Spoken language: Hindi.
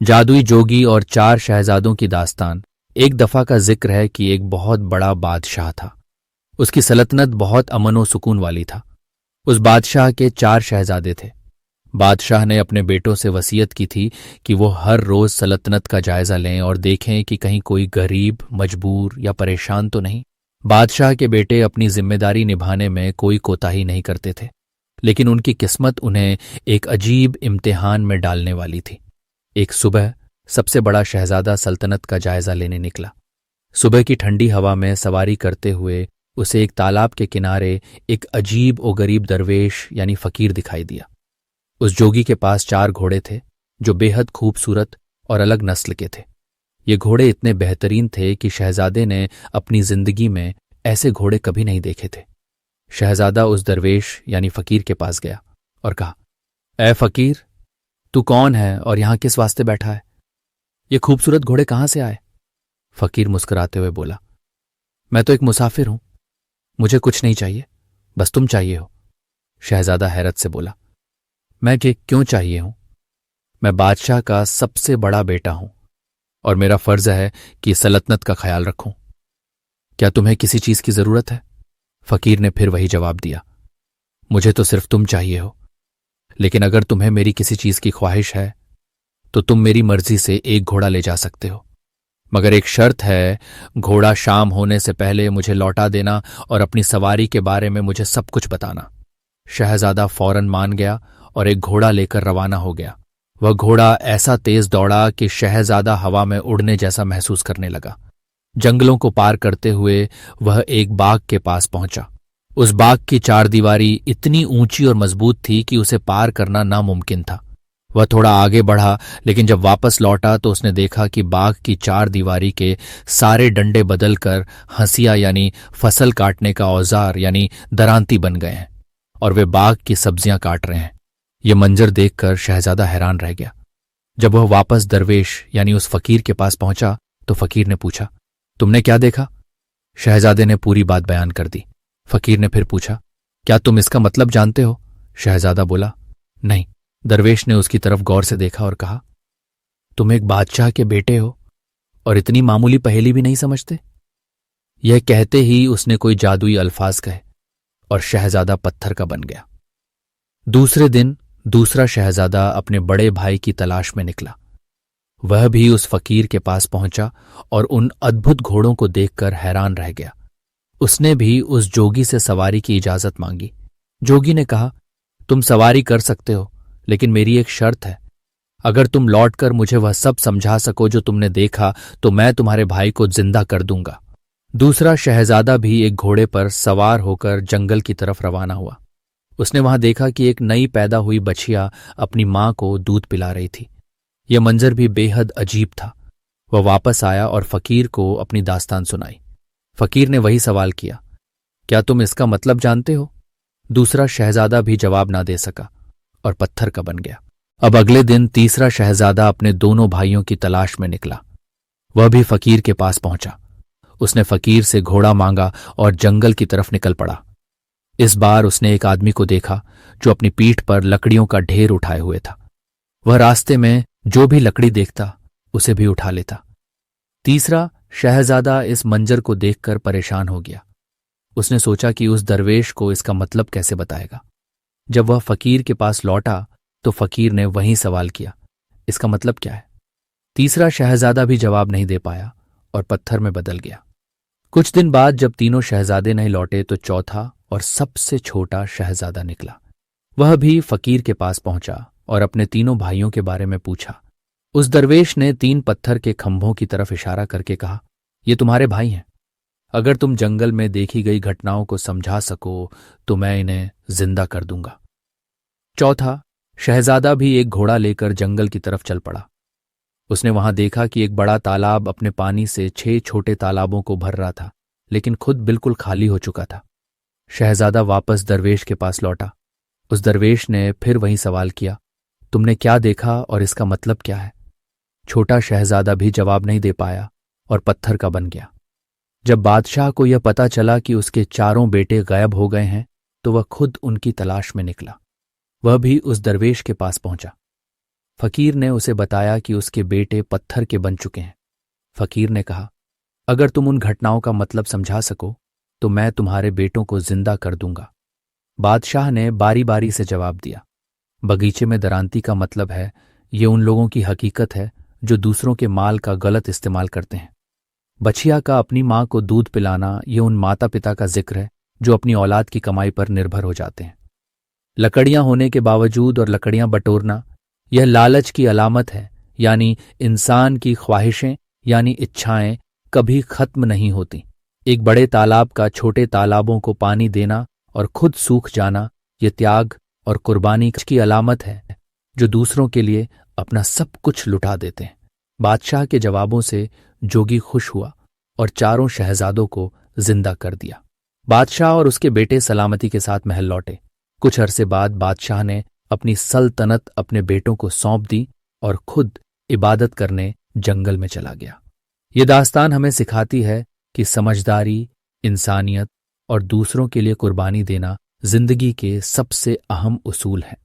जादुई जोगी और चार शहजादों की दास्तान। एक दफा का जिक्र है कि एक बहुत बड़ा बादशाह था। उसकी सल्तनत बहुत अमन व सुकून वाली था। उस बादशाह के चार शहजादे थे। बादशाह ने अपने बेटों से वसीयत की थी कि वो हर रोज सल्तनत का जायजा लें और देखें कि कहीं कोई गरीब, मजबूर या परेशान तो नहीं। बादशाह के बेटे अपनी जिम्मेदारी निभाने में कोई कोताही नहीं करते थे, लेकिन उनकी किस्मत उन्हें एक अजीब इम्तिहान में डालने वाली थी। एक सुबह सबसे बड़ा शहजादा सल्तनत का जायजा लेने निकला। सुबह की ठंडी हवा में सवारी करते हुए उसे एक तालाब के किनारे एक अजीब और गरीब दरवेश यानी फकीर दिखाई दिया। उस जोगी के पास चार घोड़े थे जो बेहद खूबसूरत और अलग नस्ल के थे। ये घोड़े इतने बेहतरीन थे कि शहजादे ने अपनी जिंदगी में ऐसे घोड़े कभी नहीं देखे थे। शहजादा उस दरवेश यानी फकीर के पास गया और कहा, ए फकीर, तू कौन है और यहां किस वास्ते बैठा है? ये खूबसूरत घोड़े कहां से आए? फकीर मुस्कुराते हुए बोला, मैं तो एक मुसाफिर हूं, मुझे कुछ नहीं चाहिए, बस तुम चाहिए हो। शहजादा हैरत से बोला, मैं क्यों चाहिए हूं? मैं बादशाह का सबसे बड़ा बेटा हूं और मेरा फर्ज है कि सल्तनत का ख्याल रखूं। क्या तुम्हें किसी चीज की जरूरत है? फकीर ने फिर वही जवाब दिया, मुझे तो सिर्फ तुम चाहिए हो, लेकिन अगर तुम्हें मेरी किसी चीज की ख्वाहिश है तो तुम मेरी मर्जी से एक घोड़ा ले जा सकते हो, मगर एक शर्त है, घोड़ा शाम होने से पहले मुझे लौटा देना और अपनी सवारी के बारे में मुझे सब कुछ बताना। शहजादा फौरन मान गया और एक घोड़ा लेकर रवाना हो गया। वह घोड़ा ऐसा तेज दौड़ा कि शहजादा हवा में उड़ने जैसा महसूस करने लगा। जंगलों को पार करते हुए वह एक बाग के पास पहुंचा। उस बाग की चारदीवारी इतनी ऊंची और मजबूत थी कि उसे पार करना नामुमकिन था। वह थोड़ा आगे बढ़ा, लेकिन जब वापस लौटा तो उसने देखा कि बाग की चारदीवारी के सारे डंडे बदलकर हंसिया यानी फसल काटने का औजार यानी दरांती बन गए हैं और वे बाग की सब्जियां काट रहे हैं। यह मंजर देखकर शहजादा हैरान रह गया। जब वह वापस दरवेश यानी उस फकीर के पास पहुंचा तो फकीर ने पूछा, तुमने क्या देखा? शहजादे ने पूरी बात बयान कर दी। फकीर ने फिर पूछा, क्या तुम इसका मतलब जानते हो? शहजादा बोला, नहीं। दरवेश ने उसकी तरफ गौर से देखा और कहा, तुम एक बादशाह के बेटे हो और इतनी मामूली पहेली भी नहीं समझते? यह कहते ही उसने कोई जादुई अल्फाज कहे और शहजादा पत्थर का बन गया। दूसरे दिन दूसरा शहजादा अपने बड़े भाई की तलाश में निकला। वह भी उस फकीर के पास पहुंचा और उन अद्भुत घोड़ों को देखकर हैरान रह गया। उसने भी उस जोगी से सवारी की इजाजत मांगी। जोगी ने कहा, तुम सवारी कर सकते हो, लेकिन मेरी एक शर्त है। अगर तुम लौटकर मुझे वह सब समझा सको जो तुमने देखा तो मैं तुम्हारे भाई को जिंदा कर दूंगा। दूसरा शहजादा भी एक घोड़े पर सवार होकर जंगल की तरफ रवाना हुआ। उसने वहां देखा कि एक नई पैदा हुई बछिया अपनी मां को दूध पिला रही थी। यह मंजर भी बेहद अजीब था। वह वापस आया और फकीर को अपनी दास्तान सुनाई। फकीर ने वही सवाल किया, क्या तुम इसका मतलब जानते हो? दूसरा शहजादा भी जवाब ना दे सका और पत्थर का बन गया। अब अगले दिन तीसरा शहजादा अपने दोनों भाइयों की तलाश में निकला। वह भी फकीर के पास पहुंचा। उसने फकीर से घोड़ा मांगा और जंगल की तरफ निकल पड़ा। इस बार उसने एक आदमी को देखा जो अपनी पीठ पर लकड़ियों का ढेर उठाए हुए था। वह रास्ते में जो भी लकड़ी देखता उसे भी उठा लेता। तीसरा शहजादा इस मंजर को देखकर परेशान हो गया। उसने सोचा कि उस दरवेश को इसका मतलब कैसे बताएगा। जब वह फकीर के पास लौटा तो फकीर ने वही सवाल किया, इसका मतलब क्या है? तीसरा शहजादा भी जवाब नहीं दे पाया और पत्थर में बदल गया। कुछ दिन बाद जब तीनों शहजादे नहीं लौटे तो चौथा और सबसे छोटा शहजादा निकला। वह भी फकीर के पास पहुंचा और अपने तीनों भाइयों के बारे में पूछा। उस दरवेश ने 3 पत्थर के खंभों की तरफ इशारा करके कहा, ये तुम्हारे भाई हैं। अगर तुम जंगल में देखी गई घटनाओं को समझा सको तो मैं इन्हें जिंदा कर दूंगा। चौथा शहजादा भी एक घोड़ा लेकर जंगल की तरफ चल पड़ा। उसने वहां देखा कि एक बड़ा तालाब अपने पानी से 6 छोटे तालाबों को भर रहा था, लेकिन खुद बिल्कुल खाली हो चुका था। शहजादा वापस दरवेश के पास लौटा। उस दरवेश ने फिर वही सवाल किया, तुमने क्या देखा और इसका मतलब क्या है? छोटा शहजादा भी जवाब नहीं दे पाया और पत्थर का बन गया। जब बादशाह को यह पता चला कि उसके चारों बेटे गायब हो गए हैं तो वह खुद उनकी तलाश में निकला। वह भी उस दरवेश के पास पहुंचा। फकीर ने उसे बताया कि उसके बेटे पत्थर के बन चुके हैं। फकीर ने कहा, अगर तुम उन घटनाओं का मतलब समझा सको तो मैं तुम्हारे बेटों को जिंदा कर दूंगा। बादशाह ने बारी बारी से जवाब दिया, बगीचे में दरांती का मतलब है ये उन लोगों की हकीकत है जो दूसरों के माल का गलत इस्तेमाल करते हैं। बछिया का अपनी मां को दूध पिलाना ये उन माता पिता का जिक्र है जो अपनी औलाद की कमाई पर निर्भर हो जाते हैं। लकड़ियां होने के बावजूद और लकड़ियां बटोरना यह लालच की अलामत है, यानी इंसान की ख्वाहिशें यानी इच्छाएं कभी खत्म नहीं होती। एक बड़े तालाब का छोटे तालाबों को पानी देना और खुद सूख जाना ये त्याग और कुर्बानी की अलामत है जो दूसरों के लिए अपना सब कुछ लुटा देते हैं। बादशाह के जवाबों से जोगी खुश हुआ और चारों शहजादों को जिंदा कर दिया। बादशाह और उसके बेटे सलामती के साथ महल लौटे। कुछ अरसे बाद बादशाह ने अपनी सल्तनत अपने बेटों को सौंप दी और खुद इबादत करने जंगल में चला गया। ये दास्तान हमें सिखाती है कि समझदारी, इंसानियत और दूसरों के लिए कुर्बानी देना जिंदगी के सबसे अहम उसूल हैं।